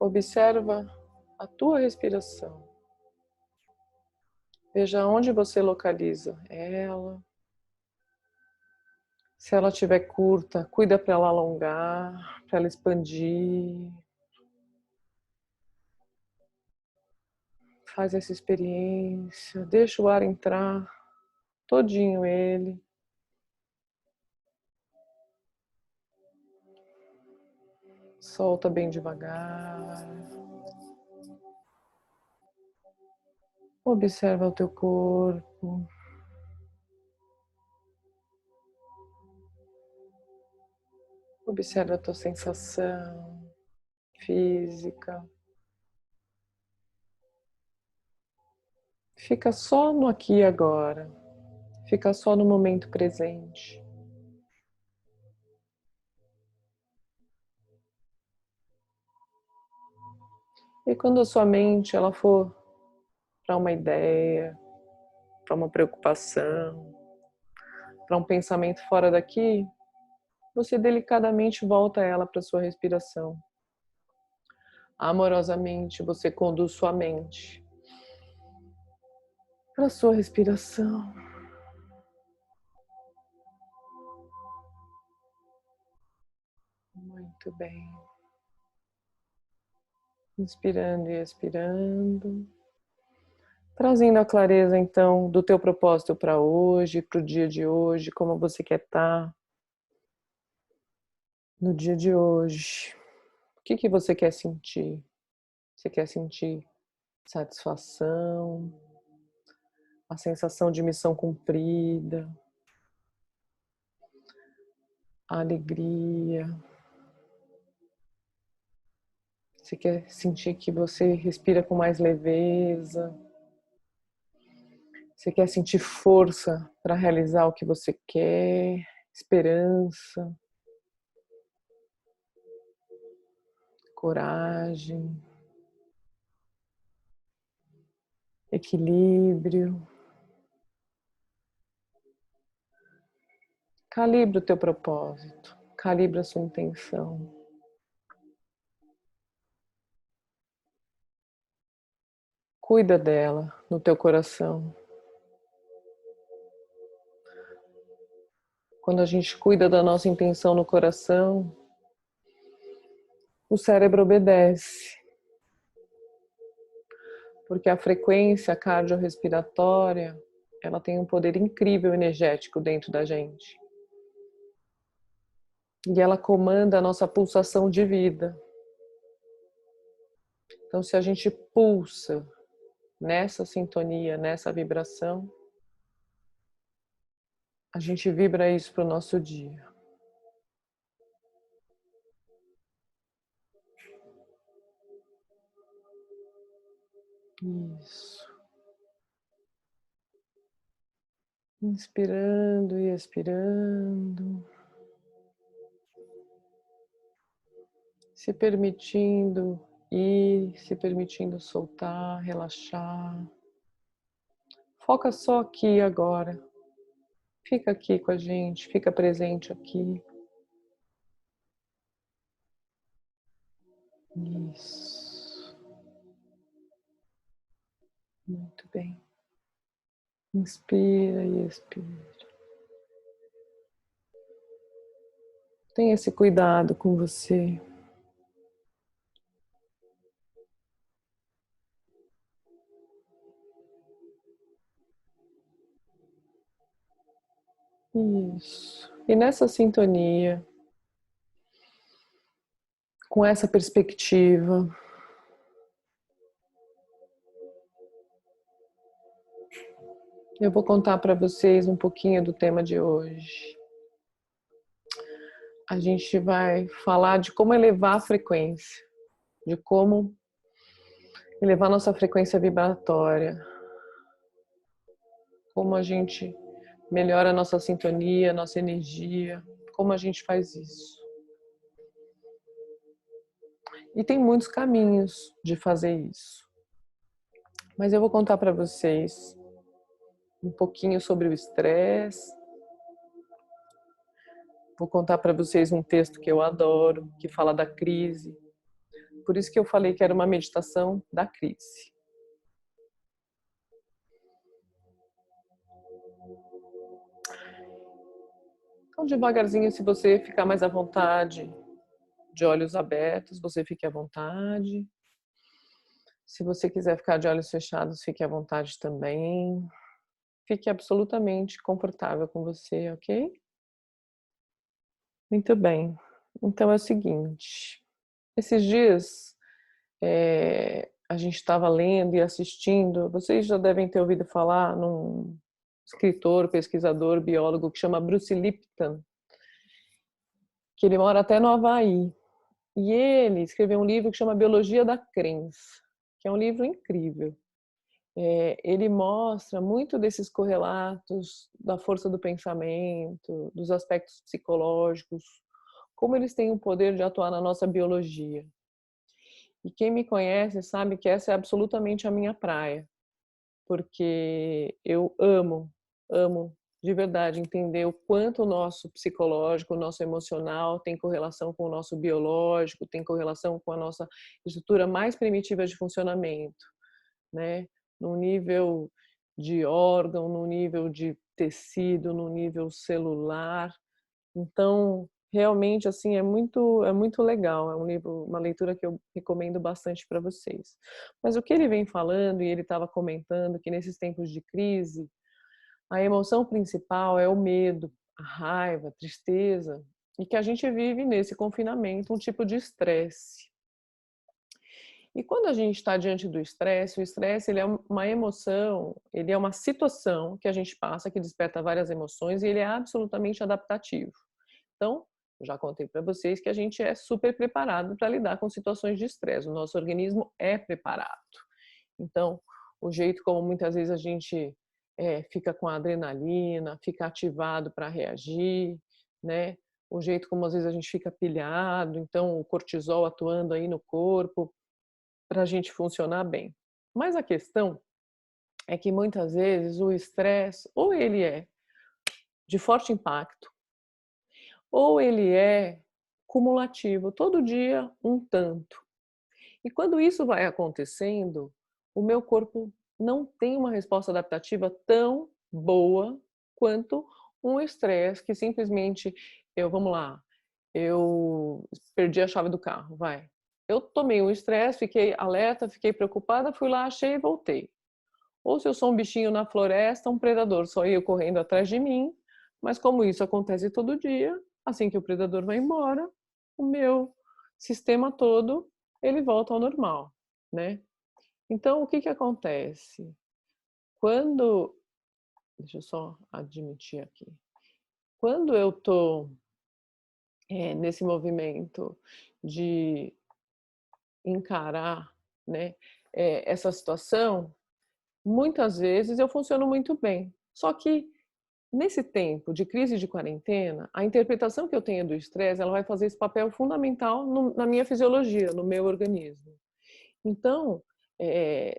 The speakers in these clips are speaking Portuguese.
Observa a tua respiração. Veja onde você localiza ela. Se ela estiver curta, cuida para ela alongar, para ela expandir. Faz essa experiência, deixa o ar entrar, todinho ele. Solta bem devagar. Observa o teu corpo. Observa a tua sensação física. Fica só no aqui e agora. Fica só no momento presente. E quando a sua mente ela for para uma ideia, para uma preocupação, para um pensamento fora daqui, você delicadamente volta ela para sua respiração. Amorosamente você conduz sua mente para sua respiração. Muito bem. Inspirando e expirando. Trazendo a clareza, então, do teu propósito para hoje, para o dia de hoje, como você quer estar no dia de hoje. O que você quer sentir? Você quer sentir satisfação, a sensação de missão cumprida, a alegria. Você quer sentir que você respira com mais leveza. Você quer sentir força para realizar o que você quer, esperança, coragem, equilíbrio. Calibra o teu propósito, calibra a sua intenção. Cuida dela no teu coração. Quando a gente cuida da nossa intenção no coração, o cérebro obedece. Porque a frequência cardiorrespiratória, ela tem um poder incrível energético dentro da gente. E ela comanda a nossa pulsação de vida. Então, se a gente pulsa nessa sintonia, nessa vibração, a gente vibra isso para o nosso dia. Isso. Inspirando e expirando. Se permitindo ir, se permitindo soltar, relaxar. Foca só aqui e agora. Fica aqui com a gente, fica presente aqui. Isso. Muito bem. Inspira e expira. Tenha esse cuidado com você. Isso. E nessa sintonia, com essa perspectiva, eu vou contar para vocês um pouquinho do tema de hoje. A gente vai falar de como elevar a frequência, de como elevar nossa frequência vibratória, como a gente melhora a nossa sintonia, nossa energia, como a gente faz isso. E tem muitos caminhos de fazer isso. Mas eu vou contar para vocês um pouquinho sobre o estresse. Vou contar para vocês um texto que eu adoro, que fala da crise, Por isso que eu falei que era uma meditação da crise. Então, devagarzinho, se você ficar mais à vontade, de olhos abertos, você fique à vontade. Se você quiser ficar de olhos fechados, fique à vontade também. Fique absolutamente confortável com você, ok? Muito bem. Então é o seguinte, esses dias a gente estava lendo e assistindo, vocês já devem ter ouvido falar num escritor, pesquisador, biólogo que chama Bruce Lipton, que ele mora até no Havaí. E ele escreveu um livro que chama Biologia da Crença, que é um livro incrível. Ele mostra muito desses correlatos da força do pensamento, dos aspectos psicológicos, como eles têm o poder de atuar na nossa biologia. E quem me conhece sabe que essa é absolutamente a minha praia, porque eu amo de verdade entender o quanto o nosso psicológico, o nosso emocional tem correlação com o nosso biológico, tem correlação com a nossa estrutura mais primitiva de funcionamento, né? No nível de órgão, no nível de tecido, no nível celular. Então, realmente, assim, é muito legal. É um livro, uma leitura que eu recomendo bastante para vocês. Mas o que ele vem falando, e ele estava comentando que nesses tempos de crise, a emoção principal é o medo, a raiva, a tristeza, e que a gente vive nesse confinamento um tipo de estresse. E quando a gente está diante do estresse, o estresse ele é uma emoção, ele é uma situação que a gente passa, que desperta várias emoções, e ele é absolutamente adaptativo. Então, eu já contei para vocês que a gente é super preparado para lidar com situações de estresse. O nosso organismo é preparado. Então, o jeito como muitas vezes a gente fica com a adrenalina, fica ativado para reagir, né? O jeito como às vezes a gente fica pilhado, então o cortisol atuando aí no corpo para a gente funcionar bem. Mas a questão é que muitas vezes o estresse ou ele é de forte impacto, ou ele é cumulativo, todo dia um tanto. E quando isso vai acontecendo, o meu corpo não tem uma resposta adaptativa tão boa quanto um estresse que simplesmente vamos lá, eu perdi a chave do carro, vai. Eu tomei um estresse, fiquei alerta, fiquei preocupada, fui lá, achei e voltei. Ou se eu sou um bichinho na floresta, um predador só ia correndo atrás de mim, mas como isso acontece todo dia, assim que o predador vai embora, o meu sistema todo, ele volta ao normal, né? Então, o que que acontece? Quando, deixa eu só admitir aqui, quando eu tô nesse movimento de encarar, né, essa situação, muitas vezes eu funciono muito bem. Só que nesse tempo de crise de quarentena, a interpretação que eu tenho do estresse, ela vai fazer esse papel fundamental na minha fisiologia, no meu organismo. Então,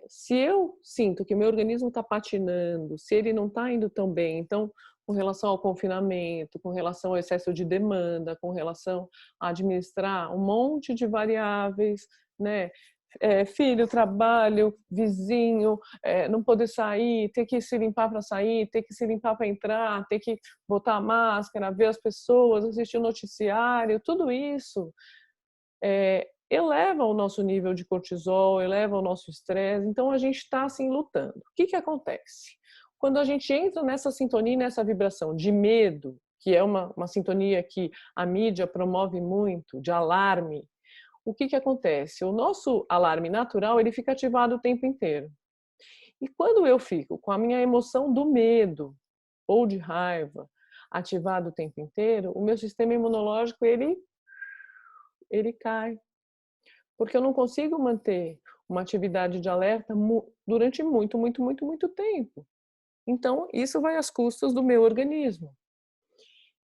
se eu sinto que meu organismo está patinando, se ele não está indo tão bem, então, com relação ao confinamento, com relação ao excesso de demanda, com relação a administrar um monte de variáveis, né? Filho, trabalho, vizinho, não poder sair, ter que se limpar para sair, ter que se limpar para entrar, ter que botar a máscara, ver as pessoas, assistir o noticiário, tudo isso eleva o nosso nível de cortisol, eleva o nosso estresse, então a gente está assim lutando. O que que acontece? Quando a gente entra nessa sintonia, nessa vibração de medo, que é uma sintonia que a mídia promove muito, de alarme, o que que acontece? O nosso alarme natural, ele fica ativado o tempo inteiro. E quando eu fico com a minha emoção do medo ou de raiva ativado o tempo inteiro, o meu sistema imunológico, ele cai, porque eu não consigo manter uma atividade de alerta durante muito tempo. Então, isso vai às custas do meu organismo.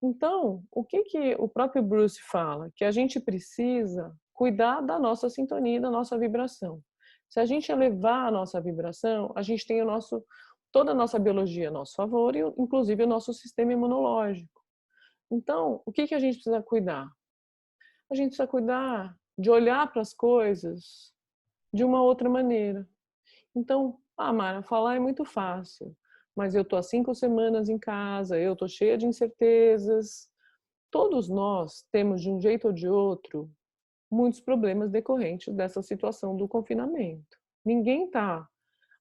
Então, o que que o próprio Bruce fala? Que a gente precisa cuidar da nossa sintonia, da nossa vibração. Se a gente elevar a nossa vibração, a gente tem toda a nossa biologia a nosso favor, e inclusive o nosso sistema imunológico. Então, o que que a gente precisa cuidar? A gente precisa cuidar de olhar para as coisas de uma outra maneira. Então, Mara, falar é muito fácil, mas eu tô há 5 semanas em casa, eu tô cheia de incertezas. Todos nós temos, de um jeito ou de outro, muitos problemas decorrentes dessa situação do confinamento. Ninguém está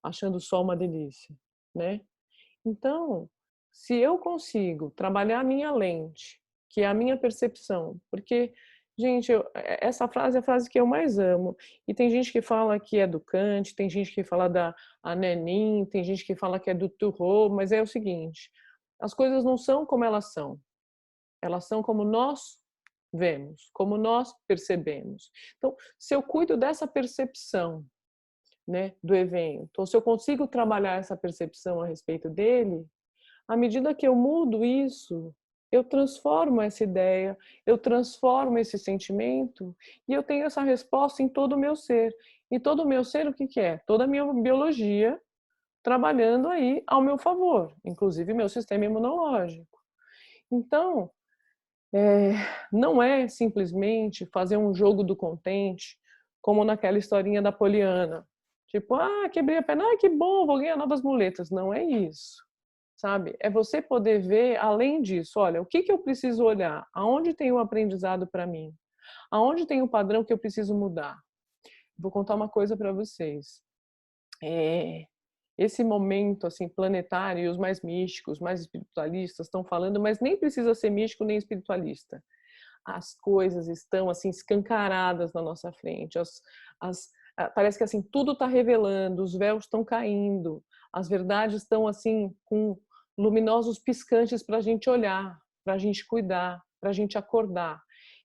achando só uma delícia, né? Então, se eu consigo trabalhar a minha lente, que é a minha percepção, porque, gente, essa frase é a frase que eu mais amo. E tem gente que fala que é do Kant, tem gente que fala da Anne Nin, tem gente que fala que é do Thoreau, mas é o seguinte: as coisas não são como elas são como nós vemos, como nós percebemos. Então, se eu cuido dessa percepção, né, do evento, ou se eu consigo trabalhar essa percepção a respeito dele, à medida que eu mudo isso, eu transformo essa ideia, eu transformo esse sentimento e eu tenho essa resposta em todo o meu ser. E todo o meu ser, o que que é? Toda a minha biologia trabalhando aí ao meu favor, inclusive meu sistema imunológico. Então, não é simplesmente fazer um jogo do contente, como naquela historinha da Poliana. Tipo, quebrei a perna, que bom, vou ganhar novas muletas. Não é isso, sabe? É você poder ver além disso. Olha, o que que eu preciso olhar? Aonde tem um aprendizado para mim? Aonde tem um padrão que eu preciso mudar? Vou contar uma coisa para vocês. Esse momento assim planetário, e os mais místicos, mais espiritualistas estão falando, mas nem precisa ser místico nem espiritualista. As coisas estão assim escancaradas na nossa frente. Parece que assim tudo está revelando, os véus estão caindo, as verdades estão assim com luminosos piscantes para a gente olhar, para a gente cuidar, para a gente acordar.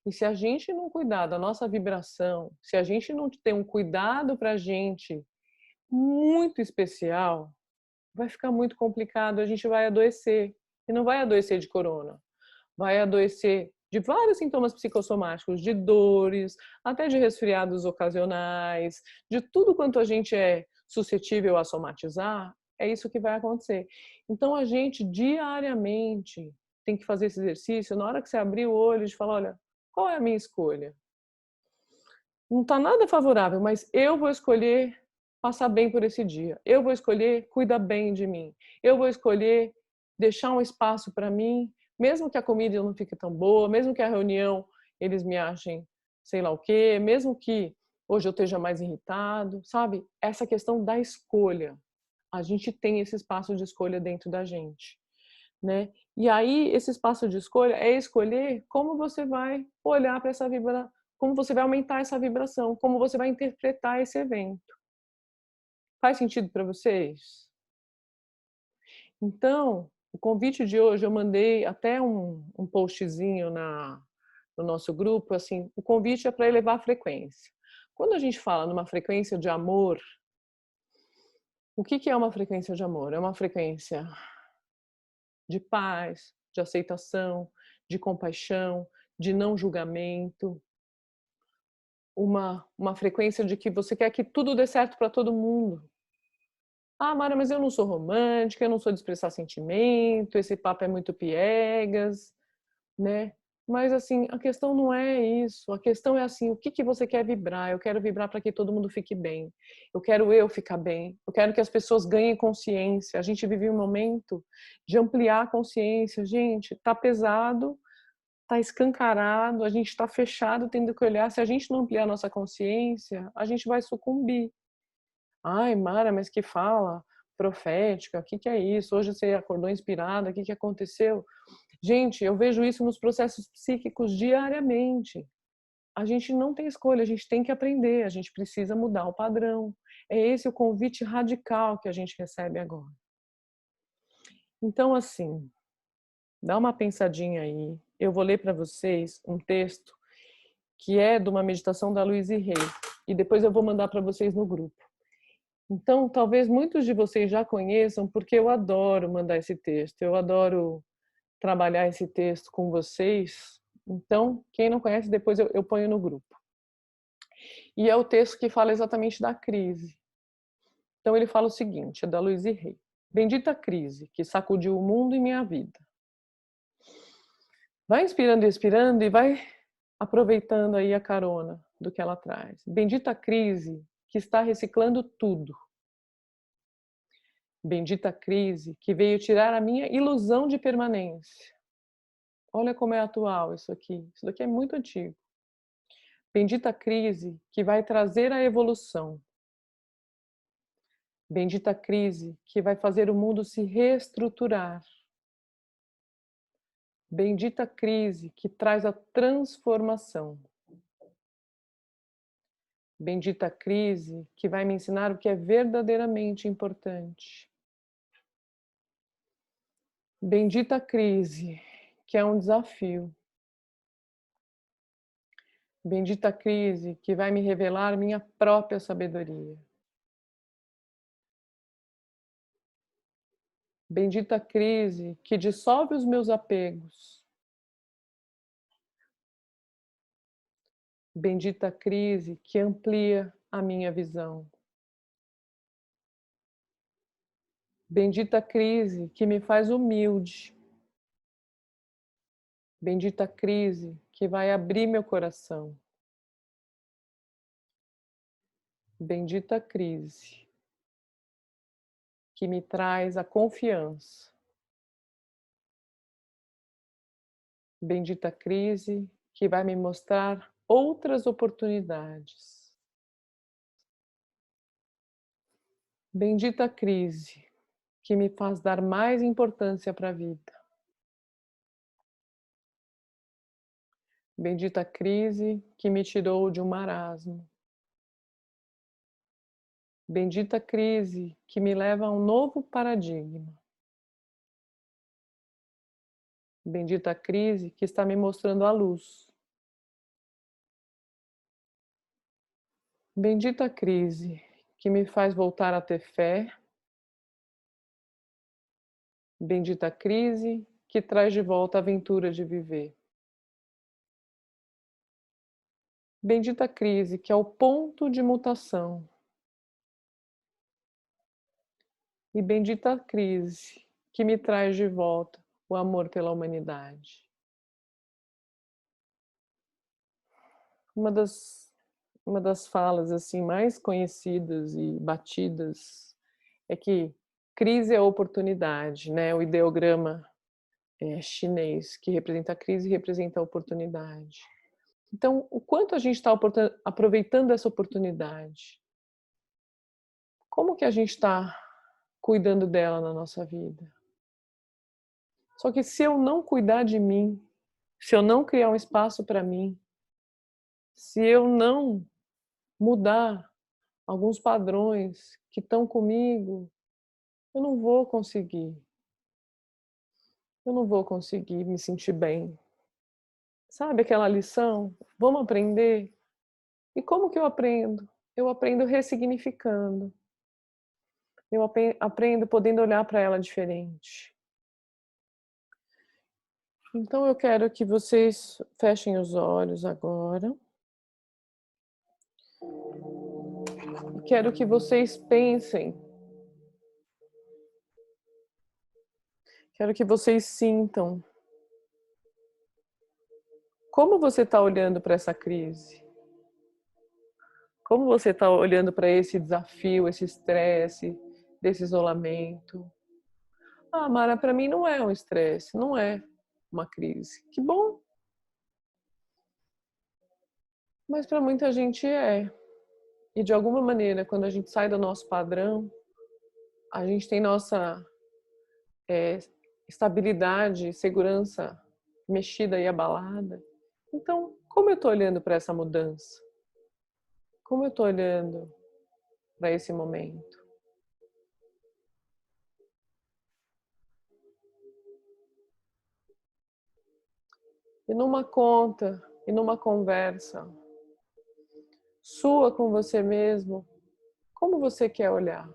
E se a gente não cuidar da nossa vibração, se a gente não ter um cuidado para a gente muito especial, vai ficar muito complicado, a gente vai adoecer. E não vai adoecer de corona, vai adoecer de vários sintomas psicossomáticos, de dores, até de resfriados ocasionais, de tudo quanto a gente é suscetível a somatizar, é isso que vai acontecer. Então a gente diariamente tem que fazer esse exercício, na hora que você abrir o olho, de falar, olha, qual é a minha escolha? Não está nada favorável, mas eu vou escolher passar bem por esse dia. Eu vou escolher cuidar bem de mim. Eu vou escolher deixar um espaço para mim, mesmo que a comida não fique tão boa, mesmo que a reunião eles me achem sei lá o quê, mesmo que hoje eu esteja mais irritado, sabe? Essa questão da escolha. A gente tem esse espaço de escolha dentro da gente, né? E aí esse espaço de escolha é escolher como você vai olhar para essa vibração, como você vai aumentar essa vibração, como você vai interpretar esse evento. Faz sentido para vocês? Então, o convite de hoje, eu mandei até um postzinho no nosso grupo, assim, o convite é para elevar a frequência. Quando a gente fala numa frequência de amor, o que que é uma frequência de amor? É uma frequência de paz, de aceitação, de compaixão, de não julgamento, uma frequência de que você quer que tudo dê certo para todo mundo. Mara, mas eu não sou romântica, eu não sou de expressar sentimento, esse papo é muito piegas, né? Mas assim, a questão não é isso. A questão é assim, o que que você quer vibrar? Eu quero vibrar para que todo mundo fique bem. Eu ficar bem. Eu quero que as pessoas ganhem consciência. A gente vive um momento de ampliar a consciência. Gente, tá pesado, tá escancarado, a gente está fechado, tendo que olhar. Se a gente não ampliar a nossa consciência, a gente vai sucumbir. Ai, Mara, mas que fala profética, o que que é isso? Hoje você acordou inspirada, o que que aconteceu? Gente, eu vejo isso nos processos psíquicos diariamente. A gente não tem escolha, a gente tem que aprender, a gente precisa mudar o padrão. É esse o convite radical que a gente recebe agora. Então, assim, dá uma pensadinha aí. Eu vou ler para vocês um texto que é de uma meditação da Louise Hay, e depois eu vou mandar para vocês no grupo. Então, talvez muitos de vocês já conheçam, porque eu adoro mandar esse texto, eu adoro trabalhar esse texto com vocês. Então, quem não conhece, depois eu ponho no grupo. E é o texto que fala exatamente da crise. Então, ele fala o seguinte, é da Louise Hay. Bendita crise que sacudiu o mundo e minha vida. Vai inspirando e expirando e vai aproveitando aí a carona do que ela traz. Bendita a crise que está reciclando tudo. Bendita a crise que veio tirar a minha ilusão de permanência. Olha como é atual isso aqui. Isso daqui é muito antigo. Bendita a crise que vai trazer a evolução. Bendita a crise que vai fazer o mundo se reestruturar. Bendita a crise que traz a transformação. Bendita a crise que vai me ensinar o que é verdadeiramente importante. Bendita a crise que é um desafio. Bendita a crise que vai me revelar minha própria sabedoria. Bendita a crise que dissolve os meus apegos. Bendita a crise que amplia a minha visão. Bendita a crise que me faz humilde. Bendita a crise que vai abrir meu coração. Bendita a crise que me traz a confiança. Bendita a crise que vai me mostrar outras oportunidades. Bendita a crise que me faz dar mais importância para a vida. Bendita a crise que me tirou de um marasmo. Bendita a crise que me leva a um novo paradigma. Bendita a crise que está me mostrando a luz. Bendita a crise que me faz voltar a ter fé. Bendita a crise que traz de volta a aventura de viver. Bendita a crise que é o ponto de mutação. E bendita a crise que me traz de volta o amor pela humanidade. Uma das falas assim mais conhecidas e batidas é que crise é oportunidade, né? O ideograma chinês que representa a crise representa a oportunidade. Então, o quanto a gente está aproveitando essa oportunidade? Como que a gente está cuidando dela na nossa vida? Só que se eu não cuidar de mim, se eu não criar um espaço para mim, se eu não mudar alguns padrões que estão comigo, eu não vou conseguir. Eu não vou conseguir me sentir bem. Sabe aquela lição? Vamos aprender? E como que eu aprendo? Eu aprendo ressignificando. Eu aprendo podendo olhar para ela diferente. Então eu quero que vocês fechem os olhos agora. Quero que vocês pensem. Quero que vocês sintam. Como você está olhando para essa crise? Como você está olhando para esse desafio, esse estresse, desse isolamento? Ah, Mara, para mim não é um estresse, não é uma crise. Que bom. Mas para muita gente é. E de alguma maneira, quando a gente sai do nosso padrão, a gente tem nossa estabilidade, segurança mexida e abalada. Então, como eu estou olhando para essa mudança? Como eu estou olhando para esse momento? E numa conta, e numa conversa sua com você mesmo, como você quer olhar?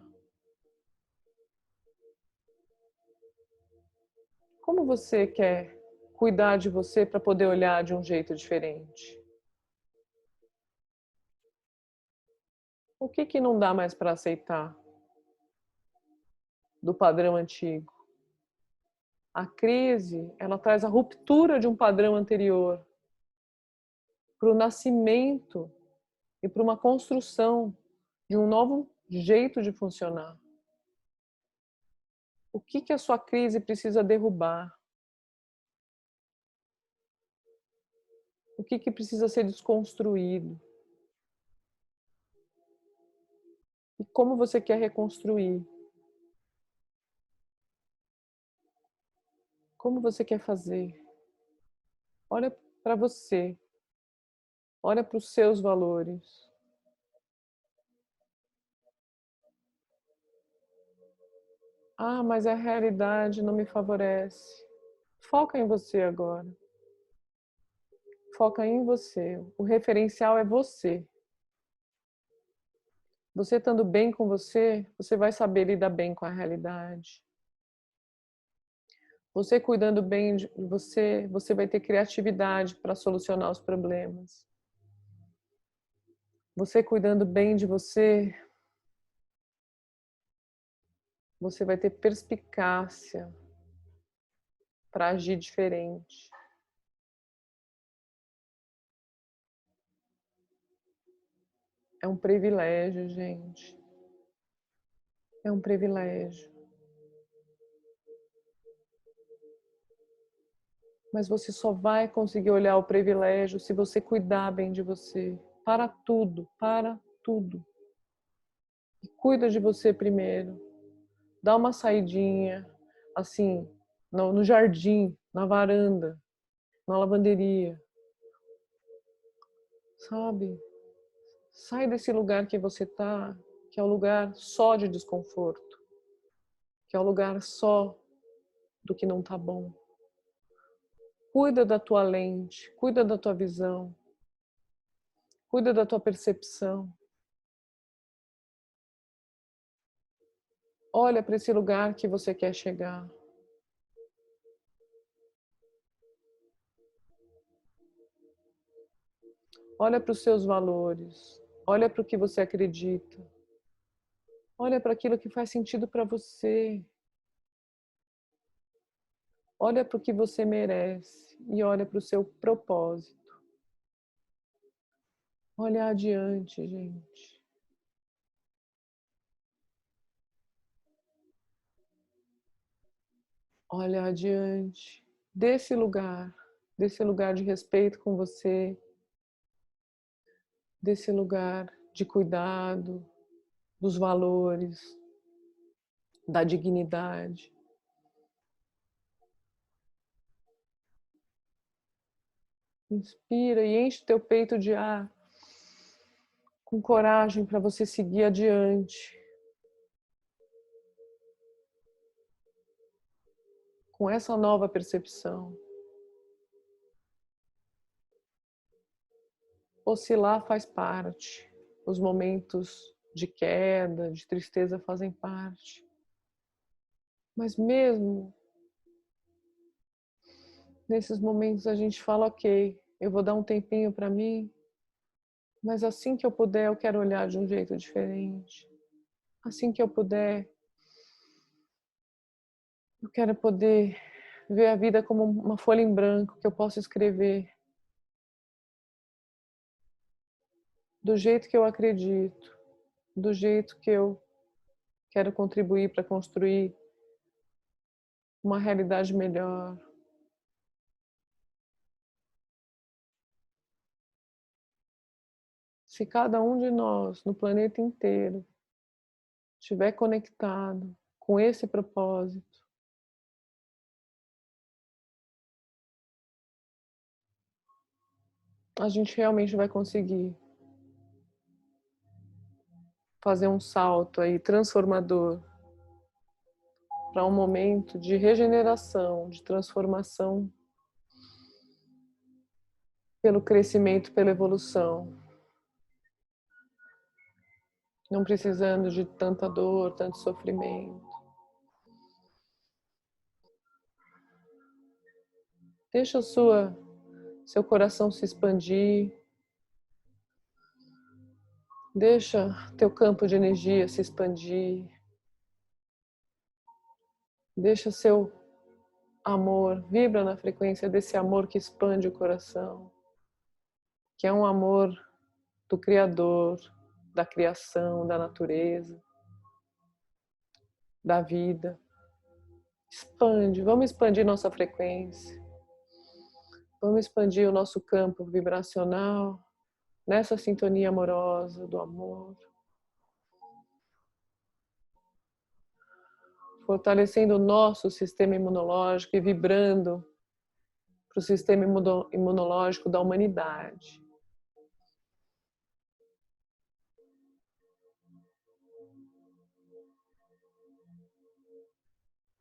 Como você quer cuidar de você para poder olhar de um jeito diferente? O que não dá mais para aceitar do padrão antigo? A crise, ela traz a ruptura de um padrão anterior para o nascimento e para uma construção de um novo jeito de funcionar. O que a sua crise precisa derrubar? O que precisa ser desconstruído? E como você quer reconstruir? Como você quer fazer? Olha para você, olha para os seus valores. Ah, mas a realidade não me favorece. Foca em você agora. Foca em você. O referencial é você. Você estando bem com você, você vai saber lidar bem com a realidade. Você cuidando bem de você, você vai ter criatividade para solucionar os problemas. Você cuidando bem de você, você vai ter perspicácia para agir diferente. É um privilégio, gente. É um privilégio. Mas você só vai conseguir olhar o privilégio se você cuidar bem de você. Para tudo, para tudo. E cuida de você primeiro. Dá uma saidinha, assim, no jardim, na varanda, na lavanderia. Sabe? Sai desse lugar que você tá, que é um lugar só de desconforto, que é um lugar só do que não tá bom. Cuida da tua lente, cuida da tua visão, cuida da tua percepção. Olha para esse lugar que você quer chegar. Olha para os seus valores. Olha para o que você acredita. Olha para aquilo que faz sentido para você. Olha para o que você merece e olha para o seu propósito. Olha adiante, gente. Olha adiante. Desse lugar de respeito com você, desse lugar de cuidado, dos valores, da dignidade. Inspira e enche teu peito de ar, com coragem para você seguir adiante, com essa nova percepção. Oscilar faz parte, os momentos de queda, de tristeza fazem parte. Mas mesmo nesses momentos a gente fala, ok, eu vou dar um tempinho para mim, mas assim que eu puder eu quero olhar de um jeito diferente. Assim que eu puder, eu quero poder ver a vida como uma folha em branco que eu posso escrever do jeito que eu acredito, do jeito que eu quero contribuir para construir uma realidade melhor. Se cada um de nós no planeta inteiro estiver conectado com esse propósito, a gente realmente vai conseguir fazer um salto aí transformador para um momento de regeneração, de transformação pelo crescimento, pela evolução, não precisando de tanta dor, tanto sofrimento. Deixa seu coração se expandir, deixa teu campo de energia se expandir, deixa seu amor, vibra na frequência desse amor que expande o coração, que é um amor do Criador, da criação, da natureza, da vida. Expande, vamos expandir nossa frequência, vamos expandir o nosso campo vibracional nessa sintonia amorosa do amor, fortalecendo o nosso sistema imunológico e vibrando para o sistema imunológico da humanidade.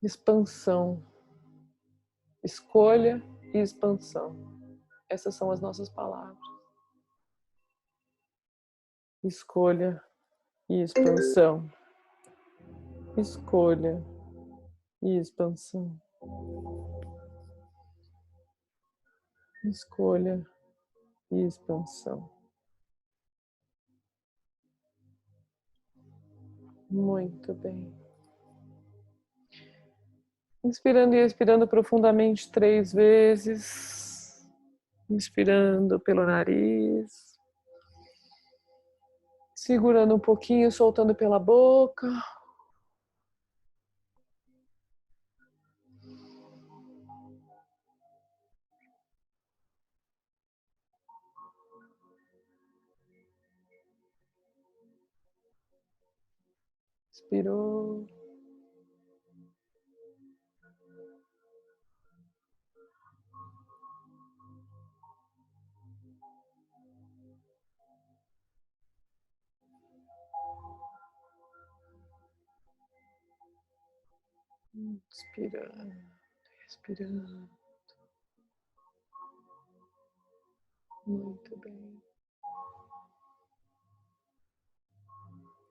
Expansão, escolha e expansão. Essas são as nossas palavras. Escolha e expansão. Escolha e expansão. Escolha e expansão. Muito bem. Inspirando e expirando profundamente 3 vezes. Inspirando pelo nariz. Segurando um pouquinho, soltando pela boca. Expirou. Inspirando, respirando. Muito bem.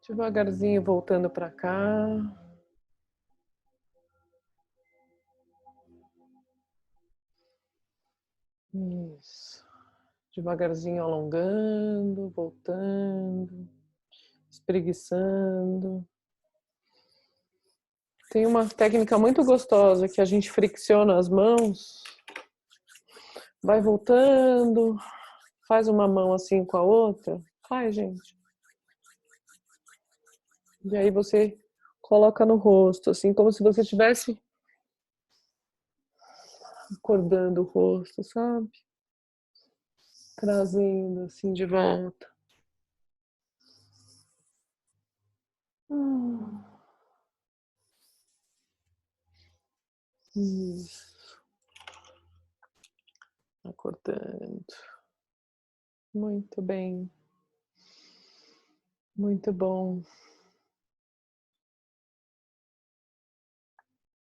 Devagarzinho voltando para cá. Isso. Devagarzinho alongando, voltando, espreguiçando. Tem uma técnica muito gostosa que a gente fricciona as mãos, vai voltando, faz uma mão assim com a outra. Faz, gente. E aí você coloca no rosto, assim, como se você estivesse acordando o rosto, sabe? Trazendo assim de volta. Isso. Acordando. Muito bem. Muito bom.